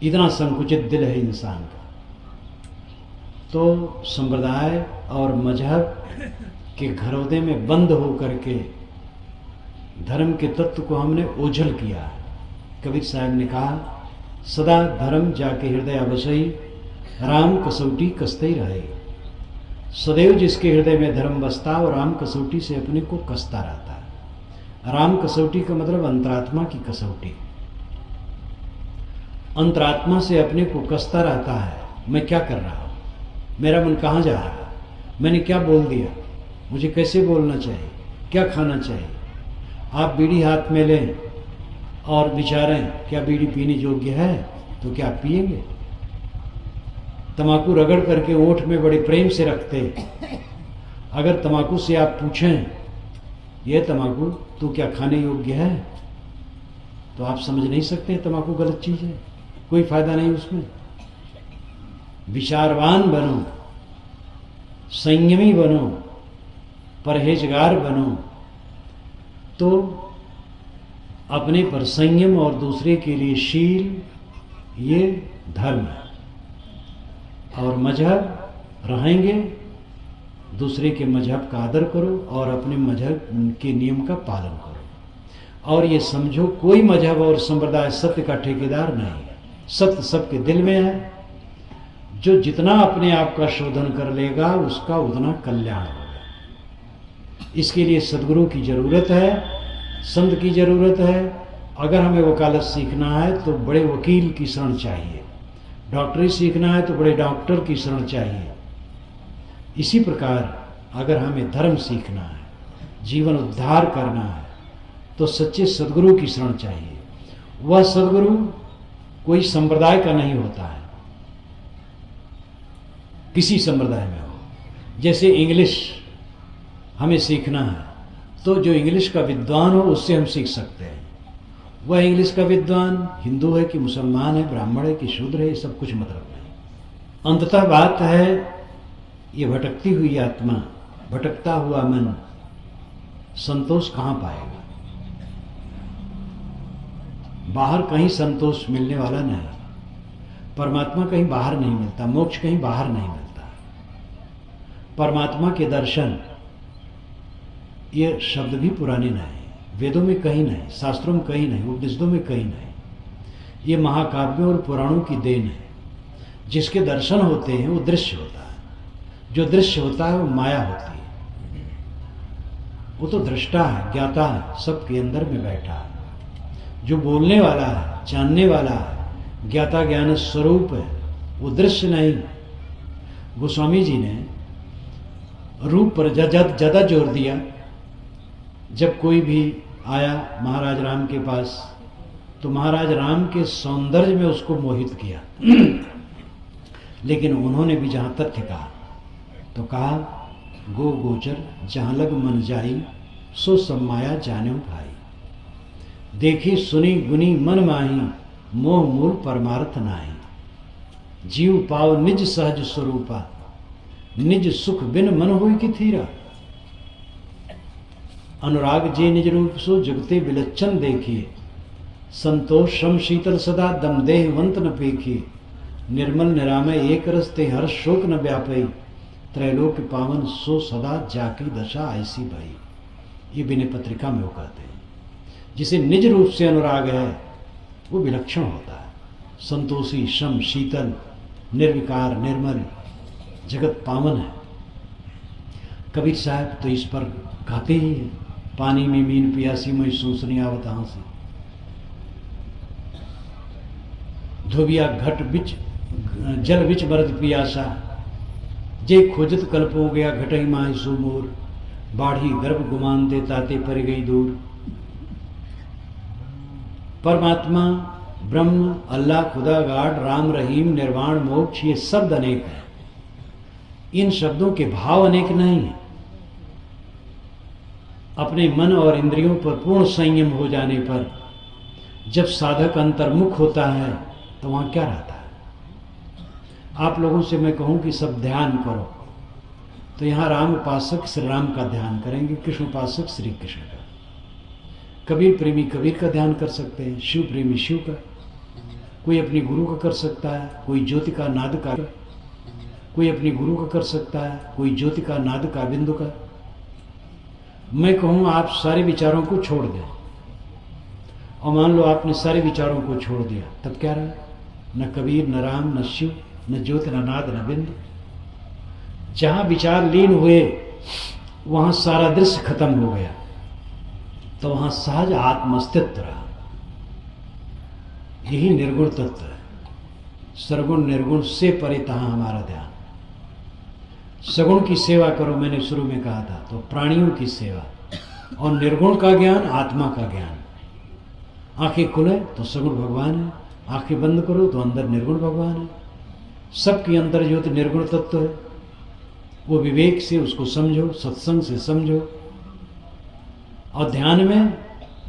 इतना संकुचित दिल है इंसान का। तो संप्रदाय और मजहब के घरौदे में बंद होकर के धर्म के तत्व को हमने ओझल किया है। कबीर साहब ने कहा, सदा धर्म जाके हृदय बसई, राम कसौटी कसते रहे। सदैव जिसके हृदय में धर्म बसता और राम कसौटी से अपने को कसता रहता है। राम कसौटी का मतलब अंतरात्मा की कसौटी। अंतरात्मा से अपने को कसता रहता है, मैं क्या कर रहा हूँ, मेरा मन कहाँ जा रहा है, मैंने क्या बोल दिया, मुझे कैसे बोलना चाहिए, क्या खाना चाहिए। आप बीड़ी हाथ में लें और विचारें क्या बीड़ी पीने योग्य है, तो क्या आप पिएंगे। तंबाकू रगड़ करके ओंठ में बड़े प्रेम से रखते। अगर तंबाकू से आप पूछें, यह तंबाकू तो क्या खाने योग्य है, तो आप समझ नहीं सकते तंबाकू गलत चीज है, कोई फायदा नहीं उसमें। विचारवान बनो, संयमी बनो, परहेजगार बनो, तो अपने पर संयम और दूसरे के लिए शील, ये धर्म है। और मजहब रहेंगे, दूसरे के मजहब का आदर करो और अपने मजहब के नियम का पालन करो। और ये समझो, कोई मजहब और संप्रदाय सत्य का ठेकेदार नहीं है, सत्य सबके दिल में है। जो जितना अपने आप का शोधन कर लेगा उसका उतना कल्याण होगा। इसके लिए सद्गुरु की जरूरत है, संत की जरूरत है। अगर हमें वकालत सीखना है तो बड़े वकील की शरण चाहिए, डॉक्टरी सीखना है तो बड़े डॉक्टर की शरण चाहिए। इसी प्रकार अगर हमें धर्म सीखना है, जीवन उद्धार करना है, तो सच्चे सद्गुरु की शरण चाहिए। वह सद्गुरु कोई संप्रदाय का नहीं होता है, किसी संप्रदाय में हो। जैसे इंग्लिश हमें सीखना है तो जो इंग्लिश का विद्वान हो उससे हम सीख सकते हैं। वह इंग्लिश का विद्वान हिंदू है कि मुसलमान है, ब्राह्मण है कि शूद्र है, ये सब कुछ मतलब नहीं। अंततः बात है, ये भटकती हुई आत्मा, भटकता हुआ मन संतोष कहाँ पाएगा। बाहर कहीं संतोष मिलने वाला नहीं, परमात्मा कहीं बाहर नहीं मिलता, मोक्ष कहीं बाहर नहीं मिलता। परमात्मा के दर्शन, ये शब्द भी पुराने नहीं, वेदों में कहीं नहीं, शास्त्रों में कहीं नहीं, उपनिषदों में कहीं नहीं। ये महाकाव्यों और पुराणों की देन है। जिसके दर्शन होते हैं वो दृश्य होता है, जो दृश्य होता है वो माया होती है। वो तो दृष्टा है, ज्ञाता है, सबके अंदर में बैठा है। जो बोलने वाला है, जानने वाला है, ज्ञाता ज्ञान स्वरूप है, वो दृश्य नहीं। गोस्वामी जी ने रूप पर ज्यादा जोर दिया। जब कोई भी आया महाराज राम के पास तो महाराज राम के सौंदर्य में उसको मोहित किया। लेकिन उन्होंने भी जहाँ तथ्य कहा तो कहा, गो गोचर जहाँ लग मन जाई, सो सब माया जाने भाई। देखी सुनी गुनी मन माही, मोह मूल परमार्थ नाही। जीव पाव निज सहज स्वरूपा, निज सुख बिन मन होई कि थीरा। अनुराग जे निज रूप सो जगते विलक्षण देखिए। संतोष श्रम शीतल सदा दम देहवंत न पेखिए। निर्मल निरामय एक रस ते हर शोक न व्यापई। त्रैलोक पावन सो सदा जाकी दशा ऐसी भई। ये विनय पत्रिका में वो कहते हैं। जिसे निज रूप से अनुराग है वो विलक्षण होता है, संतोषी, श्रम शीतल, निर्विकार, निर्मल, जगत पावन है। कबीर साहब तो इस पर कहते ही है, पानी में मीन पियासी मैं सूसनी आवत हाँसी। धोबिया घट बिच जल बिच मरद पियासा। जे खोजत कल्प हो गया घटई माही सो मोर। बाढ़ी गर्भ गुमान दे ताते पर गई दूर। परमात्मा, ब्रह्म, अल्लाह, खुदा, गाड, राम, रहीम, निर्वाण, मोक्ष, ये शब्द अनेक हैं। इन शब्दों के भाव अनेक नहीं है। अपने मन और इंद्रियों पर पूर्ण संयम हो जाने पर जब साधक अंतर्मुख होता है तो वहां क्या रहता है। आप लोगों से मैं कहूं कि सब ध्यान करो तो यहां राम उपासक श्री राम का ध्यान करेंगे, कृष्ण उपासक श्री कृष्ण का, कबीर प्रेमी कबीर का ध्यान कर सकते हैं, शिव प्रेमी शिव का, कोई अपने गुरु का कर सकता है, कोई ज्योति का नाद का, कोई अपने गुरु का कर सकता है, कोई ज्योति का नाद का बिंदु का, मैं कहूँ आप सारे विचारों को छोड़ दें, और मान लो आपने सारे विचारों को छोड़ दिया, तब क्या रहा? न कबीर, न राम, न शिव, न ज्योति, न नाद, न बिंद। जहां विचार लीन हुए वहां सारा दृश्य खत्म हो गया, तो वहां सहज आत्म अस्तित्व रहा। यही निर्गुण तत्व है। सरगुण निर्गुण से परे तहां हमारा ध्यान। सगुण की सेवा करो, मैंने शुरू में कहा था, तो प्राणियों की सेवा, और निर्गुण का ज्ञान आत्मा का ज्ञान। आंखें खुले तो सगुण भगवान है, आंखें बंद करो तो अंदर निर्गुण भगवान है। सबके अंदर ज्योति निर्गुण तत्व है। वो विवेक से उसको समझो, सत्संग से समझो, और ध्यान में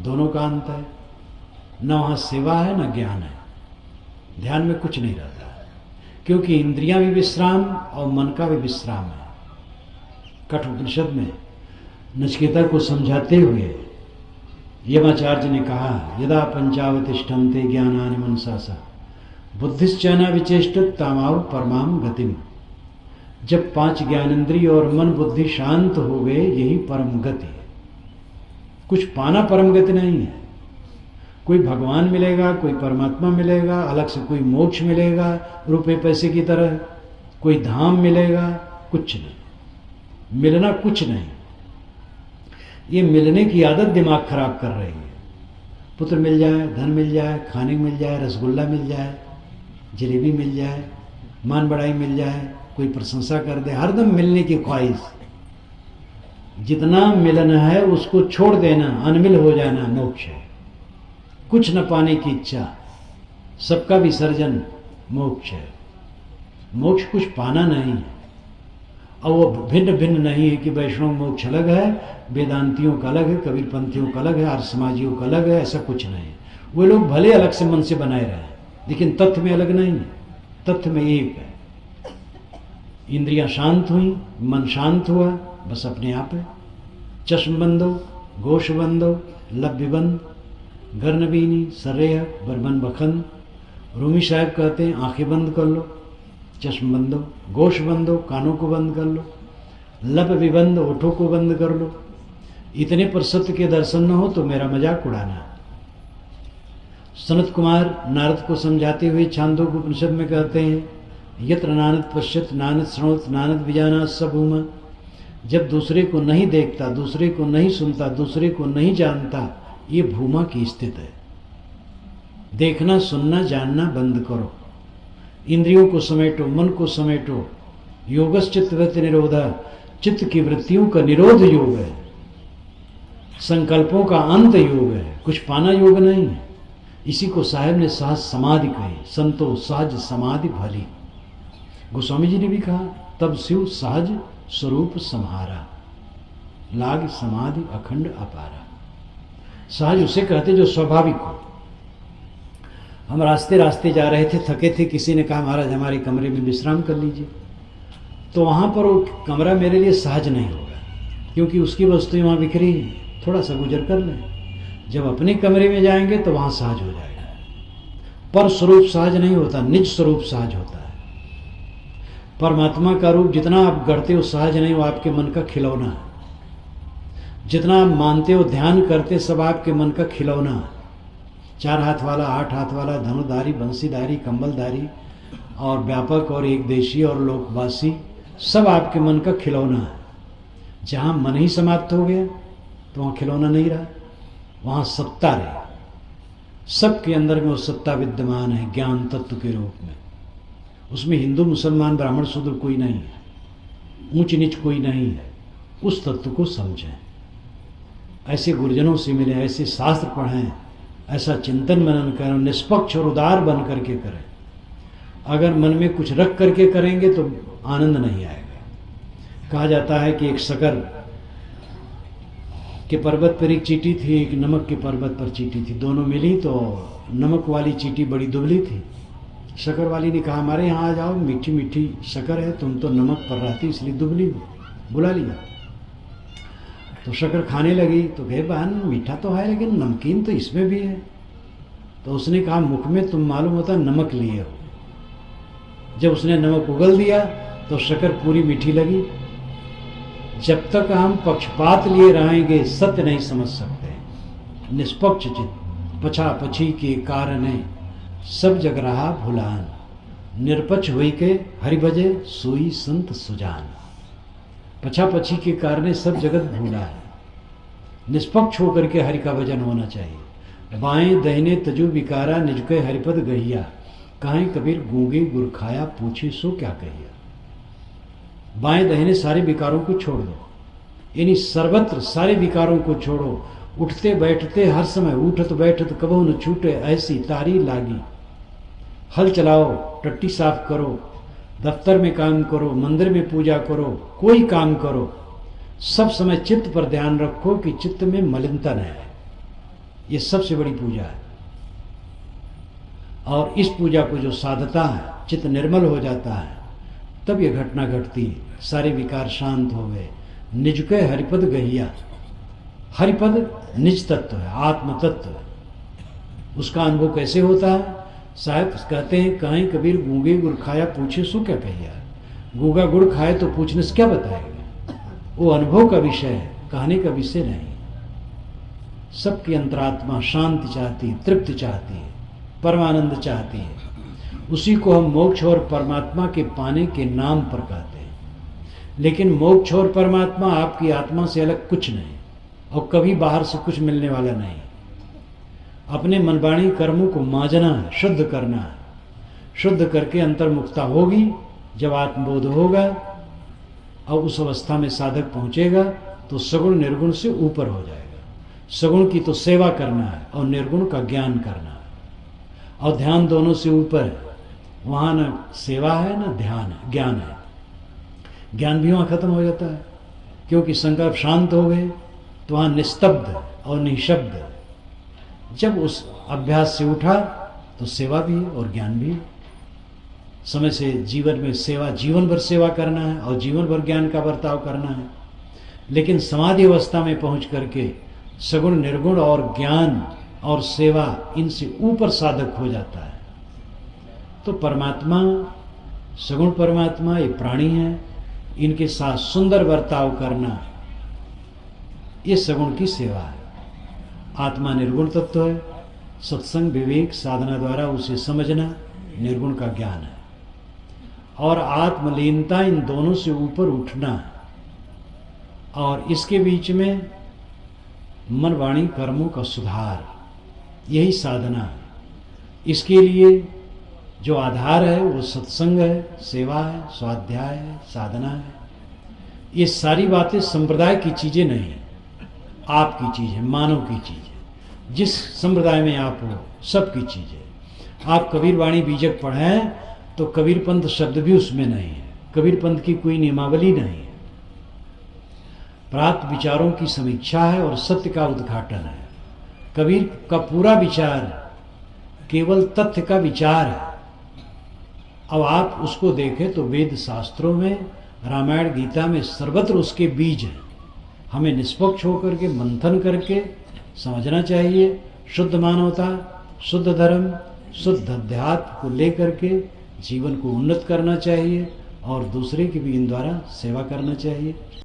दोनों का अंत है। न वहाँ सेवा है न ज्ञान है। ध्यान में कुछ नहीं रहता, क्योंकि इंद्रियां भी विश्राम और मन का भी विश्राम है। कठोपनिषद में नचिकेता को समझाते हुए यमाचार्य ने कहा, यदा पंचावतिष्ठन्ते ज्ञानानि मनसा बुद्धिश्चैना विचेष्टत तामाव परमाम गतिम। जब 5 ज्ञानेंद्रिय और मन बुद्धि शांत हो गए, यही परम गति है। कुछ पाना परम गति नहीं है। कोई भगवान मिलेगा, कोई परमात्मा मिलेगा, अलग से कोई मोक्ष मिलेगा रुपए पैसे की तरह, कोई धाम मिलेगा, कुछ नहीं। मिलना कुछ नहीं। ये मिलने की आदत दिमाग खराब कर रही है। पुत्र मिल जाए, धन मिल जाए, खाने मिल जाए, रसगुल्ला मिल जाए, जलेबी मिल जाए, मान बढ़ाई मिल जाए, कोई प्रशंसा कर दे, हरदम मिलने की ख्वाहिश। जितना मिलना है उसको छोड़ देना, अनमिल हो जाना मोक्ष है। कुछ न पाने की इच्छा, सबका विसर्जन मोक्ष है। मोक्ष कुछ पाना नहीं है, और वो भिन्न भिन्न नहीं है कि वैष्णव मोक्ष अलग है, वेदांतियों का अलग है, कबीरपंथियों का अलग है, आर्य समाजियों का अलग है। ऐसा कुछ नहीं है। वो लोग भले अलग से मन से बनाए रहे, लेकिन तथ्य में अलग नहीं है। तथ्य में एक है। इंद्रियां शांत हुई, मन शांत हुआ, बस अपने आप है। चश्म बंदो, गोश बंदो, लब्य बंद, गर्नबीनी, सरेह, बरबन बखंद। रूमी साहब कहते हैं आंखें बंद कर लो, चश्म बंदो, गोश बंदो, कानों को बंद कर लो, लब विबंद, ओठों को बंद कर लो। इतने पर सत्य के दर्शन न हो तो मेरा मजाक उड़ाना। सनत कुमार नारद को समझाते हुए छांदोग्य उपनिषद में कहते हैं, यत्र नानद पश्यत नानद श्रृणोत नानद विजाना स भूमा। जब दूसरे को नहीं देखता, दूसरे को नहीं सुनता, दूसरे को नहीं जानता, ये भूमा की स्थिति है। देखना, सुनना, जानना बंद करो। इंद्रियों को समेटो, मन को समेटो। योगश्चित्तवृत्ति निरोधा, चित्त की वृत्तियों का निरोध योग है। संकल्पों का अंत योग है। कुछ पाना योग नहीं है। इसी को साहब ने सहज समाधि कही। संतो सहज समाधि भली। गोस्वामी जी ने भी कहा, तब शिव सहज स्वरूप सम्हारा, लाग समाधि अखंड अपारा। सहज उसे कहते जो स्वाभाविक हो। हम रास्ते रास्ते जा रहे थे, थके थे, किसी ने कहा महाराज हमारे कमरे में विश्राम कर लीजिए, तो वहाँ पर वो कमरा मेरे लिए सहज नहीं होगा, क्योंकि उसकी वस्तुएं वहाँ बिखरी हैं। थोड़ा सा गुजर कर लें। जब अपने कमरे में जाएंगे तो वहाँ सहज हो जाएगा। पर स्वरूप सहज नहीं होता, निज स्वरूप सहज होता है। परमात्मा का रूप जितना आप गढ़ते हो सहज नहीं, वो आपके मन का खिलौना है। जितना आप मानते हो, ध्यान करते, सब आपके मन का खिलौना है। 4 हाथ वाला, 8 हाथ वाला, धनुधारी, बंसीधारी, कंबलधारी, और व्यापक और एक देशी और लोकवासी, सब आपके मन का खिलौना है। जहाँ मन ही समाप्त हो गया तो वहाँ खिलौना नहीं रहा, वहाँ सत्ता रही। सबके अंदर में वो सत्ता विद्यमान है ज्ञान तत्व के रूप में। उसमें हिंदू मुसलमान ब्राह्मण शूद्र कोई नहीं है, ऊंच नीच कोई नहीं है। उस तत्व को समझें। ऐसे गुरुजनों से मिले, ऐसे शास्त्र पढ़ें, ऐसा चिंतन मनन करें, निष्पक्ष और उदार बन करके करें। अगर मन में कुछ रख करके करेंगे तो आनंद नहीं आएगा। कहा जाता है कि एक शकर के पर्वत पर एक चींटी थी, एक नमक के पर्वत पर चींटी थी। दोनों मिली तो नमक वाली चींटी बड़ी दुबली थी। शकर वाली ने कहा हमारे यहाँ आ जाओ, मीठी मीठी शकर है, तुम तो नमक पर रहती इसलिए दुबली हो, बुला लिया। तो शकर खाने लगी तो कहे बहन मीठा तो है लेकिन नमकीन तो इसमें भी है। तो उसने कहा मुख में तुम मालूम होता नमक लिए हो। जब उसने नमक उगल दिया तो शकर पूरी मीठी लगी। जब तक हम पक्षपात लिए रहेंगे सत्य नहीं समझ सकते। निष्पक्ष चित्त पछा पछी के कारण सब जग रहा भुलान, निरपक्ष हुई के हरि भजे सोई संत सुजान। पछा पछी के कारण सब जगत भूला है, निष्पक्ष होकर के हरि का भजन होना चाहिए। बाएं दहिने तजु विकारा निज के हरिपद गहिया, काहे कबीर गूंगे गुर खाया पूछे सो क्या कहिया। बाएं दहिने सारे विकारों को छोड़ दो, यानी सर्वत्र सारे विकारों को छोड़ो। उठते बैठते हर समय उठत बैठत कबहू न छूटे ऐसी तारी लागी। हल चलाओ, टट्टी साफ करो, दफ्तर में काम करो, मंदिर में पूजा करो, कोई काम करो, सब समय चित्त पर ध्यान रखो कि चित्त में मलिनता न है। ये सबसे बड़ी पूजा है। और इस पूजा को जो साधता है, चित्त निर्मल हो जाता है, तब ये घटना घटती है, सारे विकार शांत हो गए। निज के हरिपद गहिया, हरिपद निज तत्व है, आत्म तत्व है। उसका अनुभव कैसे होता है? साहब कहते हैं कहीं कबीर गूंगे गुड़ खाया पूछे सो क्या कहिया। गूंगा गुड़ खाए तो पूछने से क्या बताएगा? वो अनुभव का विषय है, कहने का विषय नहीं। सबकी अंतरात्मा शांति चाहती है, तृप्ति चाहती है, परमानंद चाहती है। उसी को हम मोक्ष और परमात्मा के पाने के नाम पर कहते हैं। लेकिन मोक्ष और परमात्मा आपकी आत्मा से अलग कुछ नहीं, और कभी बाहर से कुछ मिलने वाला नहीं। अपने मनवाणी कर्मों को मांजना है, शुद्ध करना है। शुद्ध करके अंतर्मुक्ता होगी। जब आत्मबोध होगा और उस अवस्था में साधक पहुंचेगा तो सगुण निर्गुण से ऊपर हो जाएगा। सगुण की तो सेवा करना है और निर्गुण का ज्ञान करना है, और ध्यान दोनों से ऊपर है। वहाँ न सेवा है न ध्यान है, ज्ञान है। ज्ञान भी वहाँ खत्म हो जाता है, क्योंकि संकल्प शांत हो गए तो वहाँ निस्तब्ध और निशब्द। जब उस अभ्यास से उठा तो सेवा भी है और ज्ञान भी है। समय से जीवन में सेवा, जीवन भर सेवा करना है और जीवन भर ज्ञान का बर्ताव करना है। लेकिन समाधि अवस्था में पहुंच करके सगुण निर्गुण और ज्ञान और सेवा, इनसे ऊपर साधक हो जाता है। तो परमात्मा, सगुण परमात्मा ये प्राणी है, इनके साथ सुंदर बर्ताव करना, ये सगुण की सेवा है। आत्मा निर्गुण तत्व है। सत्संग विवेक साधना द्वारा उसे समझना निर्गुण का ज्ञान है। और आत्मलीनता, इन दोनों से ऊपर उठना, और इसके बीच में मन वाणी कर्मों का सुधार, यही साधना है। इसके लिए जो आधार है वो सत्संग है, सेवा है, स्वाध्याय है, साधना है। ये सारी बातें संप्रदाय की चीजें नहीं है, आपकी चीज है, मानव की चीज है। जिस संप्रदाय में आप हो, सबकी चीज है। आप कबीर वाणी बीजक पढ़ें तो कबीर पंथ शब्द भी उसमें नहीं है, कबीर पंथ की कोई नियमावली नहीं है। प्राप्त विचारों की समीक्षा है और सत्य का उद्घाटन है। कबीर का पूरा विचार केवल तथ्य का विचार है। अब आप उसको देखें तो वेद शास्त्रों में, रामायण गीता में सर्वत्र उसके बीज हैं। हमें निष्पक्ष होकर के मंथन करके समझना चाहिए। शुद्ध मानवता, शुद्ध धर्म, शुद्ध अध्यात्म को लेकर के जीवन को उन्नत करना चाहिए, और दूसरे की भी इन द्वारा सेवा करना चाहिए।